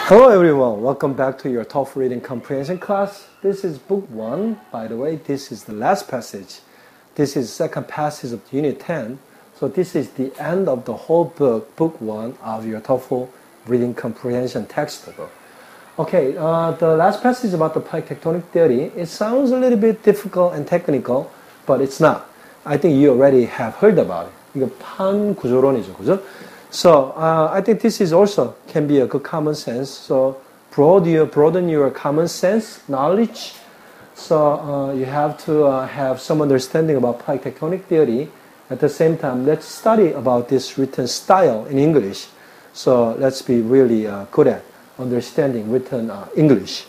Hello everyone, welcome back to your TOEFL reading comprehension class. This is book 1, by the way, this is the last passage. This is second passage of unit 10. So this is the end of the whole book, book 1 of your TOEFL reading comprehension textbook. Okay, the last passage is about the plate tectonic theory. It sounds a little bit difficult and technical, but it's not. I think you already have heard about it. 이거 판 구조론이죠, 그죠? So I think this is also can be a good common sense. So broaden your common sense knowledge. So you have to have some understanding about plate tectonic theory. At the same time, let's study about this written style in English. So let's be really good at understanding written English.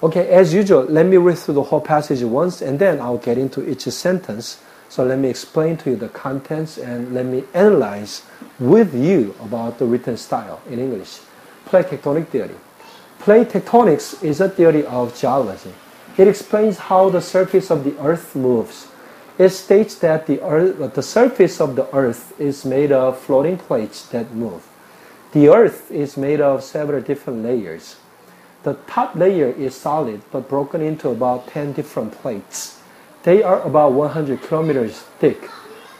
Okay, as usual, let me read through the whole passage once, and then I'll get into each sentence. So let me explain to you the contents and let me analyze with you about the written style in English. Plate tectonic theory. Plate tectonics is a theory of geology. It explains how the surface of the earth moves. It states that the surface of the earth is made of floating plates that move. The earth is made of several different layers. The top layer is solid but broken into about 10 different plates. They are about 100 kilometers thick.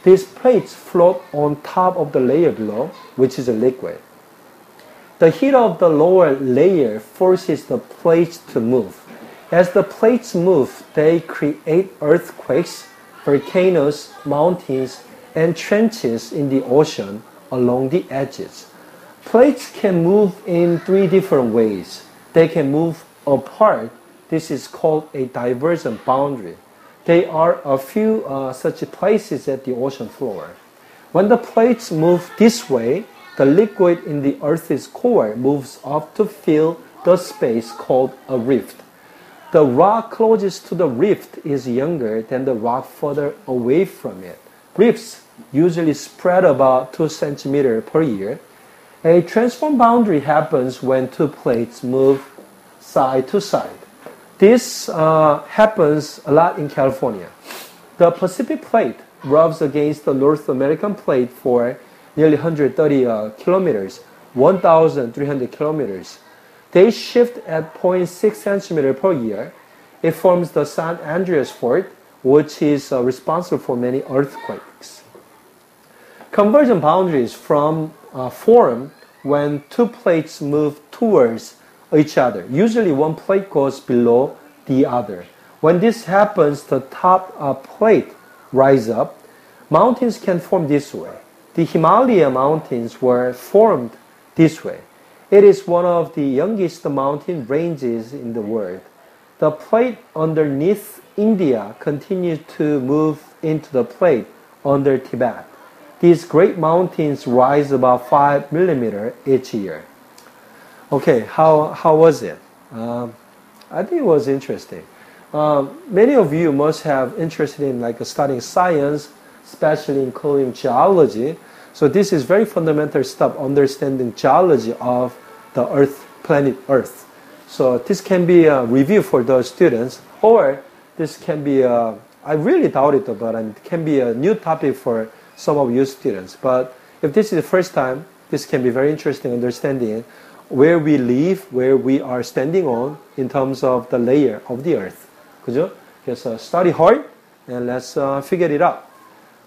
These plates float on top of the layer below, which is a liquid. The heat of the lower layer forces the plates to move. As the plates move, they create earthquakes, volcanoes, mountains, and trenches in the ocean along the edges. Plates can move in 3 different ways. They can move apart. This is called a divergent boundary. There are a few such places at the ocean floor. When the plates move this way, the liquid in the Earth's core moves up to fill the space called a rift. The rock closest to the rift is younger than the rock further away from it. Rifts usually spread about 2 centimeters per year. A transform boundary happens when 2 plates move side to side. This happens a lot in California. The Pacific plate rubs against the North American plate for nearly 130 kilometers, 1,300 kilometers. They shift at 0.6 centimeters per year. It forms the San Andreas Fault, which is responsible for many earthquakes. Convergent boundaries form when 2 plates move towards each other. Usually one plate goes below the other. When this happens, the top plate rises up. Mountains can form this way. The Himalaya mountains were formed this way. It is one of the youngest mountain ranges in the world. The plate underneath India continues to move into the plate under Tibet. These great mountains rise about 5 millimeters each year. Okay, how was it? I think it was interesting. Many of you must have interested in studying science, especially including geology. So this is very fundamental stuff, understanding geology of the Earth, planet Earth. So this can be a review for those students, or this can be I really doubt it, but it can be a new topic for some of you students. But if this is the first time, this can be very interesting understanding where we live, where we are standing on in terms of the layer of the earth. 그죠? 그래서 study hard and let's figure it out.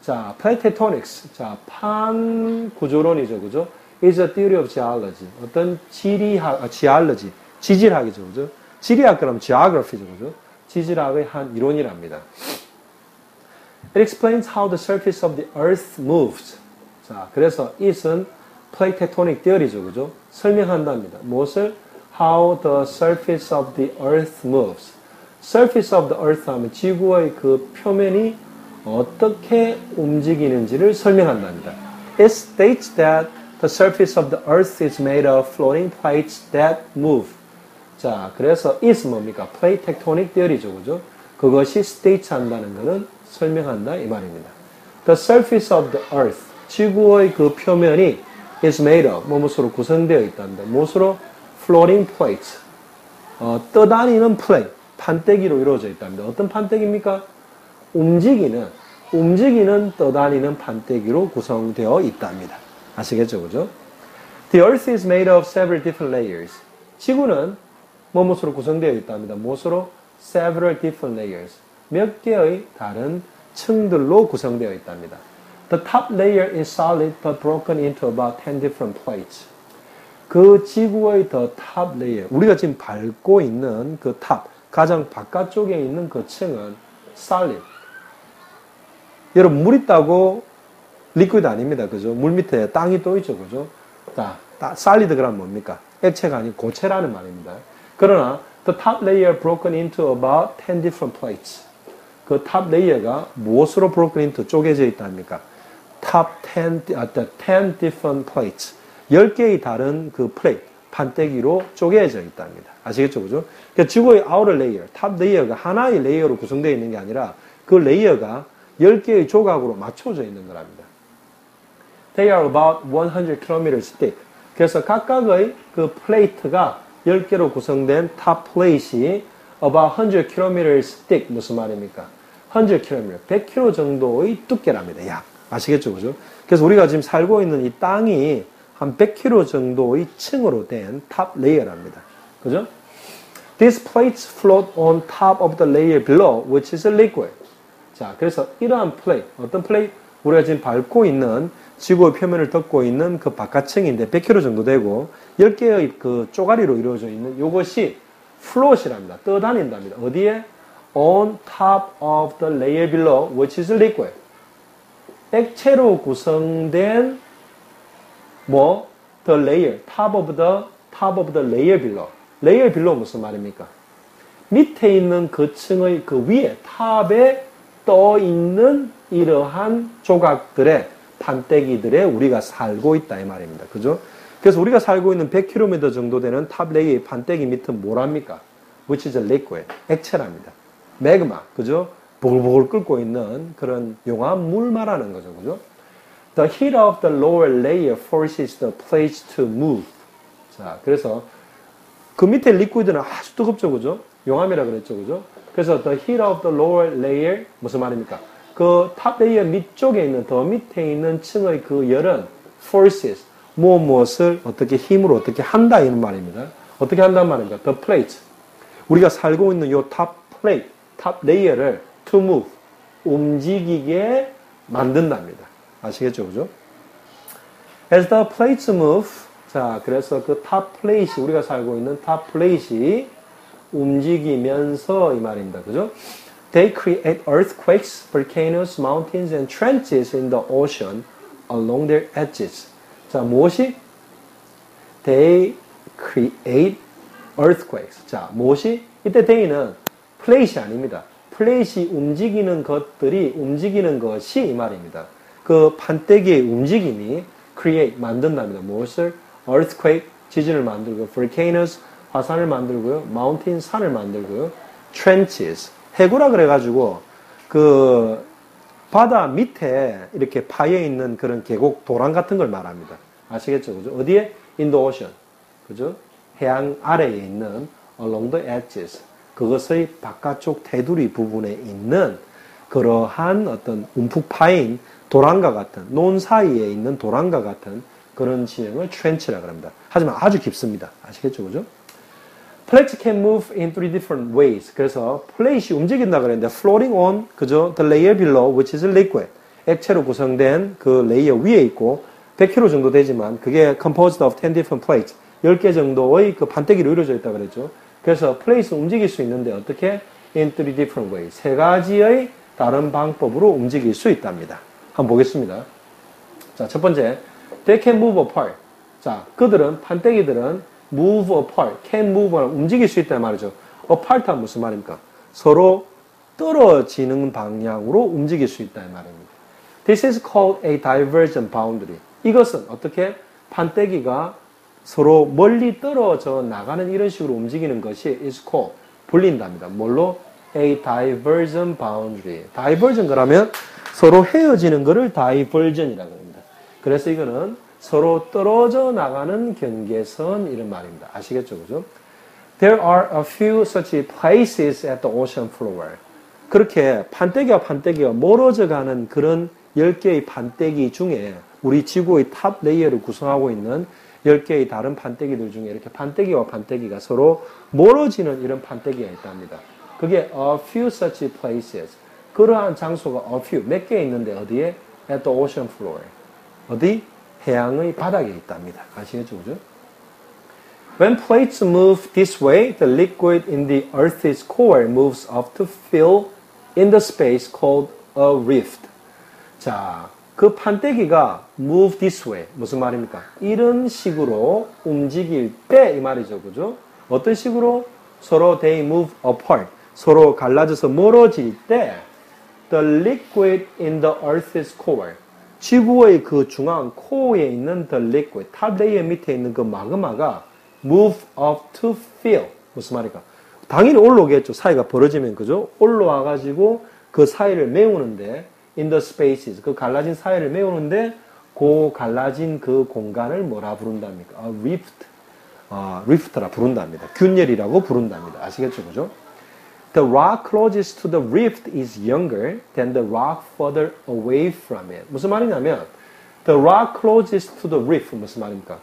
자, plate tectonics. 자, 판 구조론이죠. 그죠? is a theory of geology. 어떤 geology. 지질학이죠. 그죠? 지리학 그럼 geography죠. 그죠? 지질학의 한 이론이랍니다. It explains how the surface of the earth moves. 자, 그래서 it은 plate tectonic theory죠. 그죠? 설명한답니다. 무엇을? How the surface of the earth moves. Surface of the earth 하면 지구의 그 표면이 어떻게 움직이는지를 설명한답니다. It states that the surface of the earth is made of floating plates that move. 자, 그래서 is 뭡니까? plate tectonic theory죠. 그죠? 그것이 states 한다는 것은 설명한다 이 말입니다. The surface of the earth. 지구의 그 표면이 is made of 무엇으로 구성되어 있답니다. 무엇으로? floating plates. 떠다니는 플레이트, 판때기로 이루어져 있답니다. 어떤 판때기입니까? 움직이는 떠다니는 판때기로 구성되어 있답니다. 아시겠죠? 그죠? The earth is made of several different layers. 지구는 무엇으로 구성되어 있답니다. 무엇으로? Several different layers. 몇 개의 다른 층들로 구성되어 있답니다. The top layer is solid but broken into about 10 different plates. 그 지구의 the top layer, 우리가 지금 밟고 있는 그 top, 가장 바깥쪽에 있는 그 층은 solid. 여러분, 물 있다고 리퀴드 아닙니다. 그죠? 물 밑에 땅이 또 있죠. 그죠? 자, solid 그러면 뭡니까? 액체가 아닌 고체라는 말입니다. 그러나 the top layer broken into about 10 different plates. 그 top layer가 무엇으로 broken into 쪼개져 있답니까? top 10 different plates. 10개의 다른 그 플레이트, 판때기로 쪼개져 있답니다. 아시겠죠? 그죠? 그러니까 지구의 outer layer, top layer가 하나의 레이어로 구성되어 있는 게 아니라 그 레이어가 10개의 조각으로 맞춰져 있는 거랍니다. They are about 100 kilometers thick. 그래서 각각의 그 플레이트가 10개로 구성된 top plate이 about 100 kilometers thick. 무슨 말입니까? 100 km, 100km 정도의 두께랍니다. 약. 아시겠죠? 그죠? 그래서 우리가 지금 살고 있는 이 땅이 한 100km 정도의 층으로 된 top layer랍니다. 그죠? These plates float on top of the layer below, which is a liquid. 자, 그래서 이러한 플레이트, 어떤 플레이트? 우리가 지금 밟고 있는 지구의 표면을 덮고 있는 그 바깥층인데 100km 정도 되고 10개의 그 쪼가리로 이루어져 있는 이것이 float이랍니다. 떠다닌답니다. 어디에? On top of the layer below, which is a liquid. 액체로 구성된 the layer, top of the layer below. layer below 무슨 말입니까? 밑에 있는 그 층의 그 위에, 탑에 떠 있는 이러한 조각들의 판때기들에 우리가 살고 있다 이 말입니다. 그죠? 그래서 우리가 살고 있는 100km 정도 되는 탑 레이의 판때기 밑은 뭐랍니까? Which is a liquid. 액체랍니다. 매그마. 그죠? 보글보글 끓고 있는 그런 용암 물 말하는 거죠. 그죠? The heat of the lower layer forces the plates to move. 자, 그래서 그 밑에 리퀴드는 아주 뜨겁죠. 그죠? 용암이라 그랬죠. 그죠? 그래서 the heat of the lower layer 무슨 말입니까? 그 탑 레이어 밑쪽에 있는 더 밑에 있는 층의 그 열은 forces 무엇을 어떻게 힘으로 어떻게 한다 이런 말입니다. 어떻게 한다는 말입니까? The plate. 우리가 살고 있는 요 탑 플레이트, 탑 레이어를 to move 움직이게 만든답니다. 아시겠죠? 그죠? As the plates move, 자, 그래서 그 탑 플레이트, 우리가 살고 있는 탑 플레이트이 움직이면서 이 말입니다. 그죠? They create earthquakes, volcanoes, mountains, and trenches in the ocean along their edges. 자, 무엇이? They create earthquakes. 자, 무엇이? 이때 they는 플레이시 아닙니다. 플레이시 움직이는 것들이, 움직이는 것이 이 말입니다. 그 판때기의 움직임이 create, 만든답니다. 무엇을? earthquake, 지진을 만들고, volcanoes, 화산을 만들고요. mountain, 산을 만들고요. trenches, 해구라 그래가지고 그 바다 밑에 이렇게 파여 있는 그런 계곡 도랑 같은 걸 말합니다. 아시겠죠? 그죠? 어디에? In the ocean. 그죠? 해양 아래에 있는 along the edges. 그것의 바깥쪽 테두리 부분에 있는 그러한 어떤 움푹 파인 도랑과 같은, 논 사이에 있는 도랑과 같은 그런 지형을 trench라고 합니다. 하지만 아주 깊습니다. 아시겠죠? 그죠? Plates can move in three different ways. 그래서 플레이시 움직인다 그랬는데 floating on, 그죠? The layer below, which is liquid. 액체로 구성된 그 레이어 위에 있고 100kg 정도 되지만 그게 composed of 10 different plates. 10개 정도의 그 판때기로 이루어져 있다 그랬죠. 그래서 플레이스는 움직일 수 있는데 어떻게? In three different ways. 세 가지의 다른 방법으로 움직일 수 있답니다. 한번 보겠습니다. 자, 첫 번째. They can move apart. 자, 그들은, 판때기들은 move apart, can move, 움직일 수 있다는 말이죠. apart은 무슨 말입니까? 서로 떨어지는 방향으로 움직일 수 있다는 말입니다. This is called a divergent boundary. 이것은 어떻게? 판때기가 서로 멀리 떨어져 나가는 이런 식으로 움직이는 것이 is called, 불린답니다. 뭘로? A divergent boundary. divergent 그러면 서로 헤어지는 것을 divergent이라고 합니다. 그래서 이거는 서로 떨어져 나가는 경계선 이런 말입니다. 아시겠죠? 그죠? There are a few such places at the ocean floor. 그렇게 판때기와 판때기가 멀어져 가는 그런 10개의 판때기 중에 우리 지구의 탑 레이어를 구성하고 있는 10개의 다른 판때기들 중에 이렇게 판때기와 판때기가 서로 멀어지는 이런 판때기가 있답니다. 그게 a few such places. 그러한 장소가 a few, 몇 개 있는데 어디에? At the ocean floor. 어디? 해양의 바닥에 있답니다. 아시겠죠? 그죠? When plates move this way, the liquid in the Earth's core moves up to fill in the space called a rift. 자, 그 판때기가 move this way. 무슨 말입니까? 이런 식으로 움직일 때 이 말이죠. 그죠? 어떤 식으로? 서로 they move apart. 서로 갈라져서 멀어질 때 the liquid in the Earth's core. 지구의 그 중앙 코어에 있는 the liquid, 탑 레이어 밑에 있는 그 마그마가 move up to fill. 무슨 말일까? 당연히 올라오겠죠. 사이가 벌어지면, 그죠? 올라와가지고 그 사이를 메우는데, in the spaces, 그 갈라진 사이를 메우는데, 그 갈라진 그 공간을 뭐라 부른답니까? rift. rift라 부른답니다. 균열이라고 부른답니다. 아시겠죠? 그죠? The rock closest to the rift is younger than the rock further away from it. 무슨 말이냐면, the rock closest to the rift. 무슨 말입니까?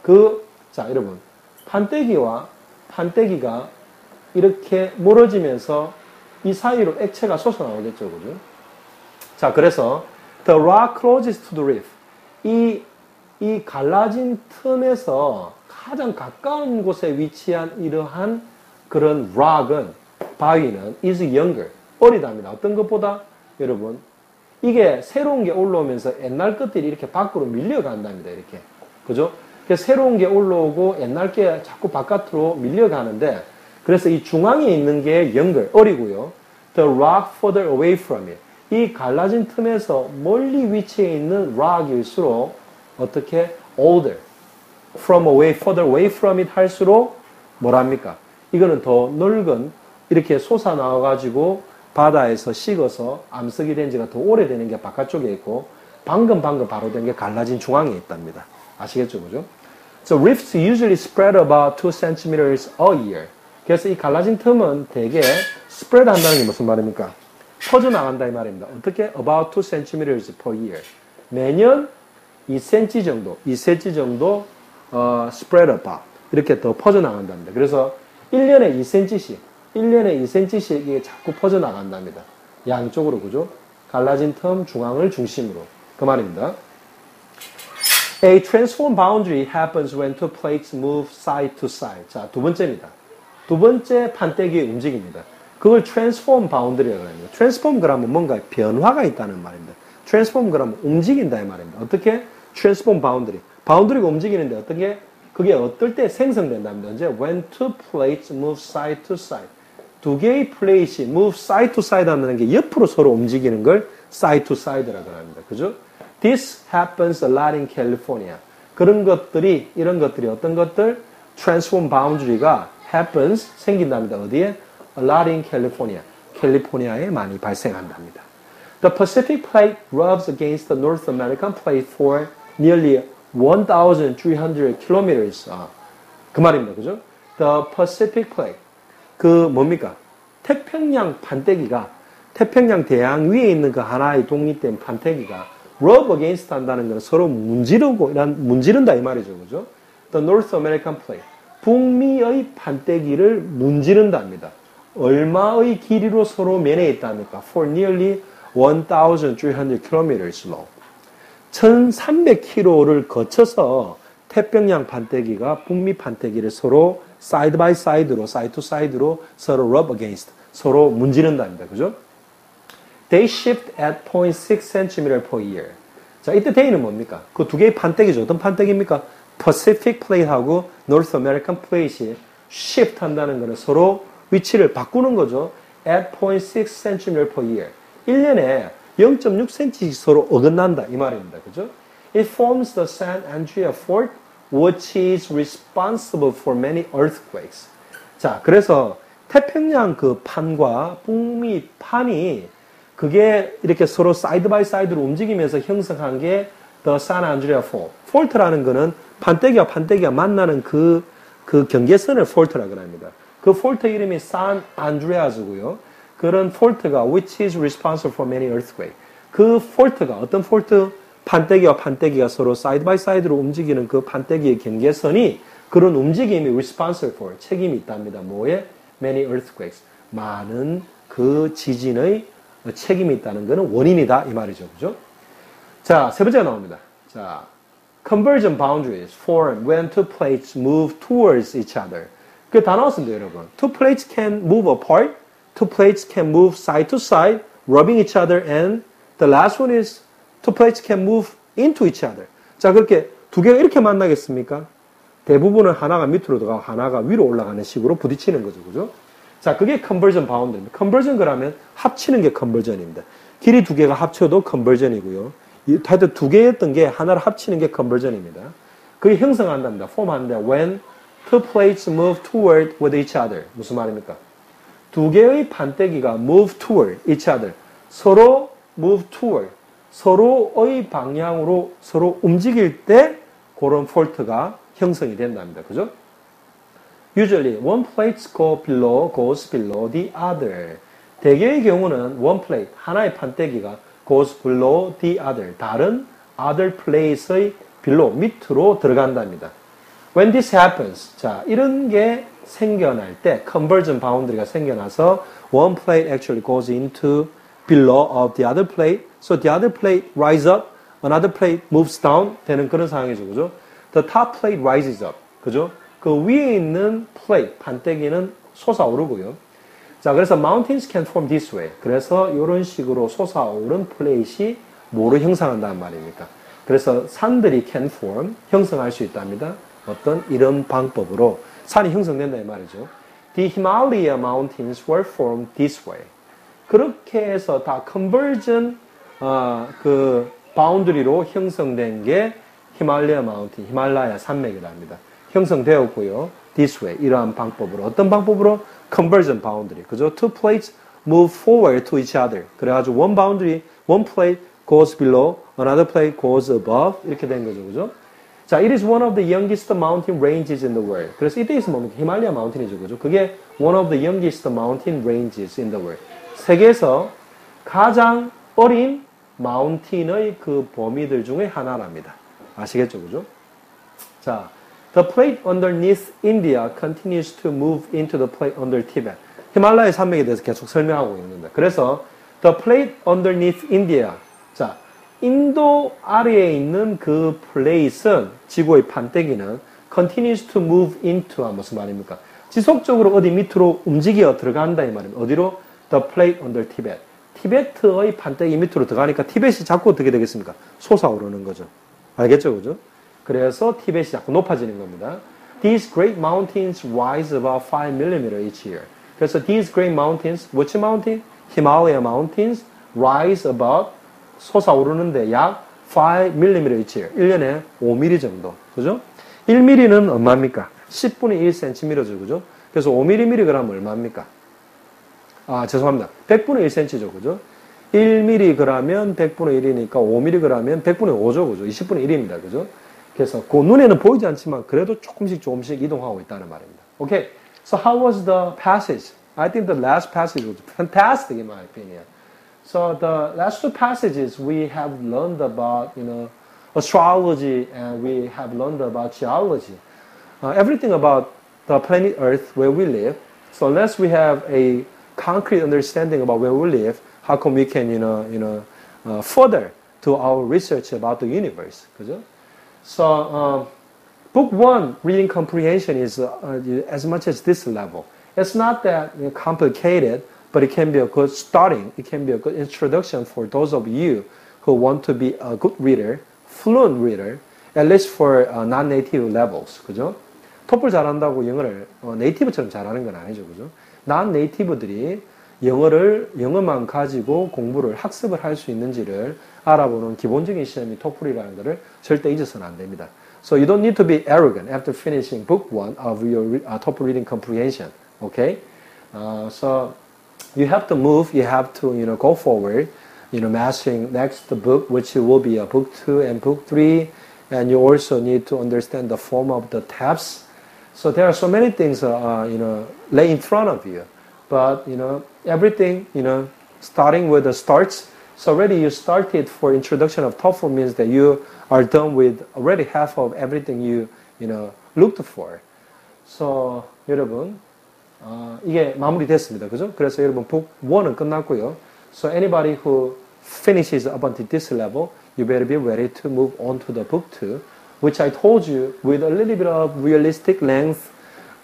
자, 여러분. 판때기와 판때기가 이렇게 멀어지면서 이 사이로 액체가 솟아나오겠죠, 그죠? 자, 그래서 the rock closest to the rift. 이 갈라진 틈에서 가장 가까운 곳에 위치한 이러한 그런 rock은, 바위는 is younger. 어리답니다. 어떤 것보다? 여러분, 이게 새로운 게 올라오면서 옛날 것들이 이렇게 밖으로 밀려간답니다, 이렇게. 그죠? 새로운 게 올라오고 옛날 게 자꾸 바깥으로 밀려가는데, 그래서 이 중앙에 있는 게 younger, 어리고요. The rock further away from it. 이 갈라진 틈에서 멀리 위치해 있는 rock일수록 어떻게? older. from away, further away from it 할수록 뭐랍니까? 이거는 더 늙은, 이렇게 솟아나와가지고 바다에서 식어서 암석이 된 지가 더 오래되는 게 바깥쪽에 있고, 방금 바로 된 게 갈라진 중앙에 있답니다. 아시겠죠? 그죠? So rifts usually spread about 2 centimeters a year. 그래서 이 갈라진 틈은 대개 spread 한다는 게 무슨 말입니까? 퍼져나간다 이 말입니다. 어떻게? About 2 centimeters per year. 매년 2cm 정도, spread about. 이렇게 더 퍼져나간답니다. 그래서 1년에 2cm씩 이게 자꾸 퍼져나간답니다. 양쪽으로, 그죠? 갈라진 틈 중앙을 중심으로. 그 말입니다. A transform boundary happens when two plates move side to side. 자, 두 번째입니다. 두 번째 판때기의 움직임입니다. 그걸 transform boundary라고 합니다. transform 그러면 뭔가 변화가 있다는 말입니다. transform 그러면 움직인다 이 말입니다. 어떻게? transform boundary. boundary가 움직이는데 그게 어떨 때 생성된답니다. 언제? When two plates move side to side. 두 개의 플레이트이 move side to side 한다는 게 옆으로 서로 움직이는 걸 side to side라고 합니다. 그죠? This happens a lot in California. 이런 것들이 어떤 것들? Transform boundary가 happens, 생긴답니다. 어디에? A lot in California. 캘리포니아에 많이 발생한답니다. The Pacific plate rubs against the North American plate for nearly 1,300 kilometers. 그 말입니다. 그죠? The Pacific plate. 뭡니까? 태평양 판때기가, 태평양 대양 위에 있는 그 하나의 독립된 판때기가 rub against 한다는 것은 서로 문지른다 이 말이죠. 그죠? The North American plate. 북미의 판때기를 문지른답니다. 얼마의 길이로 서로 면에 있답니까? For nearly 1,300 kilometers long. 1,300km를 거쳐서 태평양 판때기가 북미 판때기를 서로 side by side로, side to side로 서로 rub against, 서로 문지른답니다. 그죠? They shift at 0.6 cm per year. 자, 이때 they는 뭡니까? 그 두 개의 판때기죠. 어떤 판때기입니까? Pacific plate하고 North American plate이 shift 한다는 것은 서로 위치를 바꾸는 거죠. At 0.6 cm per year. 1년에 0.6cm씩 서로 어긋난다. 이 말입니다. 그죠? It forms the San Andreas Fault, which is responsible for many earthquakes. 자, 그래서 태평양 그 판과 북미 판이 그게 이렇게 서로 사이드 바이 사이드로 움직이면서 형성한 게 The San Andreas Fault. Fault라는 거는 판때기와 판때기가 만나는 그 경계선을 fault라고 합니다. 그 fault 이름이 San Andreas고요. 그런 fault가 which is responsible for many earthquakes. 그 fault가 어떤 fault? 판때기와 판때기가 서로 사이드 바이 사이드로 움직이는 그 판때기의 경계선이 그런 움직임이 responsible for 책임이 있답니다. 뭐에? Many earthquakes. 많은 그 지진의 책임이 있다는 것은 원인이다 이 말이죠. 그죠? 자, 세 번째가 나옵니다. 자, convergent boundaries form when two plates move towards each other. 그게 다 나왔습니다, 여러분. Two plates can move apart. Two plates can move side to side, rubbing each other, and the last one is two plates can move into each other. 자, 그렇게 두 개가 이렇게 만나겠습니까? 대부분은 하나가 밑으로 들어가고 하나가 위로 올라가는 식으로 부딪히는 거죠, 그죠? 자, 그게 convergent boundary입니다. convergent 그러면 합치는 게 convergent입니다. 길이 두 개가 합쳐도 convergent이고요. 하여튼 두 개였던 게 하나를 합치는 게 convergent입니다. 그게 형성한답니다. 폼한다. When two plates move toward with each other. 무슨 말입니까? 두 개의 판때기가 move toward each other. 서로 move toward. 서로의 방향으로 서로 움직일 때 그런 폴트가 형성이 된답니다. 그죠? Usually one plate goes below the other. 대개의 경우는 one plate, 하나의 판때기가 goes below the other. 다른 other plate의 below, 밑으로 들어간답니다. When this happens, 자, 이런 게 생겨날 때, convergent boundary가 생겨나서 one plate actually goes into below of the other plate. So the other plate rises up, another plate moves down 되는 그런 상황이죠. 그죠? The top plate rises up. 그죠? 그 위에 있는 plate, 판때기는 솟아오르고요. 자, 그래서 mountains can form this way. 그래서 이런 식으로 솟아오른 플레이트이 뭐로 형성한다는 말입니까? 그래서 산들이 can form, 형성할 수 있답니다. 어떤 이런 방법으로 산이 형성된다 이 말이죠. The Himalaya mountains were formed this way. 그렇게 해서 다 convergent 그 바운드리로 형성된 게 히말라야 마운틴, 히말라야 산맥이랍니다. 형성되었고요. This way, 이러한 방법으로. 어떤 방법으로? Convergent boundary. 그죠? Two plates move forward to each other. 그래가지고 one boundary, one plate goes below, another plate goes above. 이렇게 된 거죠. 그죠? 자, it is one of the youngest mountain ranges in the world. 그래서 이때 있으면 뭡니까? 히말라야 마운틴이죠. 그죠? 그게 one of the youngest mountain ranges in the world. 세계에서 가장 어린 마운틴의 그 범위들 중에 하나랍니다. 아시겠죠? 그죠? 자, the plate underneath India continues to move into the plate under Tibet. 히말라야 산맥에 대해서 계속 설명하고 있는데. 그래서 the plate underneath India. 자, 인도 아래에 있는 그 플레이트는 지구의 판때기는 continues to move into 무슨 말입니까? 지속적으로 어디 밑으로 움직여 들어간다 이 말입니다. 어디로? The plate under Tibet. 티베트의 판때기 밑으로 들어가니까 티벳이 자꾸 어떻게 되겠습니까? 솟아오르는 거죠. 알겠죠? 그죠? 그래서 티벳이 자꾸 높아지는 겁니다. These great mountains rise about 5mm each year. 그래서 these great mountains, which mountain? Himalaya mountains rise about 솟아오르는데 약 5mm each year. 1년에 5mm 정도. 그죠? 1mm는 얼마입니까? 10분의 1cm죠. 그죠? 그래서 5mm 그러면 얼마입니까? 죄송합니다. 100분의 1cm죠. 그죠? 1mm 그러면 100분의 1이니까 5mm 그러면 100분의 5죠. 그죠? 20분의 1입니다. 그죠? 그래서 그 눈에는 보이지 않지만 그래도 조금씩 이동하고 있다는 말입니다. Okay. So how was the passage? I think the last passage was fantastic in my opinion. So the last two passages we have learned about, astrology and we have learned about geology. Everything about the planet Earth where we live. So unless we have a concrete understanding about where we live, how come we can, further to our research about the universe, 그죠? So, book 1, reading comprehension is as much as this level. It's not that complicated, but it can be a good starting. It can be a good introduction for those of you who want to be a good reader, fluent reader, at least for non-native levels, 그죠? 토플 잘한다고 영어를 네이티브처럼 잘하는 건 아니죠, 그죠? non-native들이 영어만 가지고 공부를 학습을 할 수 있는지를 알아보는 기본적인 시험이 토플이라는 것을 절대 잊어서는 안 됩니다. So you don't need to be arrogant after finishing book 1 of your TOEFL reading comprehension. Okay? So you have to move, you have to go forward, mastering next book, which will be book 2 and book 3, and you also need to understand the form of the tabs. So there are so many things, lay in front of you. But, everything, starting with the starts, So already you started for introduction of TOEFL means that you are done with already half of everything you looked for. So 여러분 이게 마무리됐습니다. 그죠? 그래서 여러분 book 1은 끝났고요. So anybody who finishes up until this level, you better be ready to move on to the book 2, which I told you with a little bit of realistic length,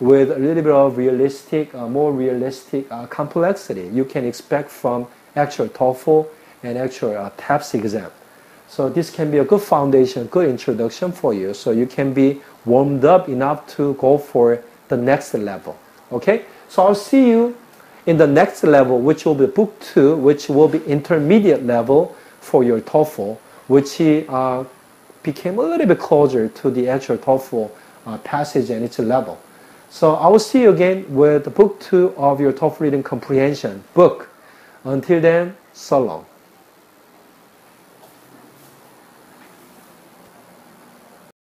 with a little bit of realistic, more realistic complexity you can expect from actual TOEFL and actual TAPS exam. So this can be a good foundation, good introduction for you, so you can be warmed up enough to go for the next level. Okay? So I'll see you in the next level, which will be book 2, which will be intermediate level for your TOEFL, which became a little bit closer to the actual TOEFL passage and its level. So I will see you again with book 2 of your TOEFL reading comprehension book. Until then, so long.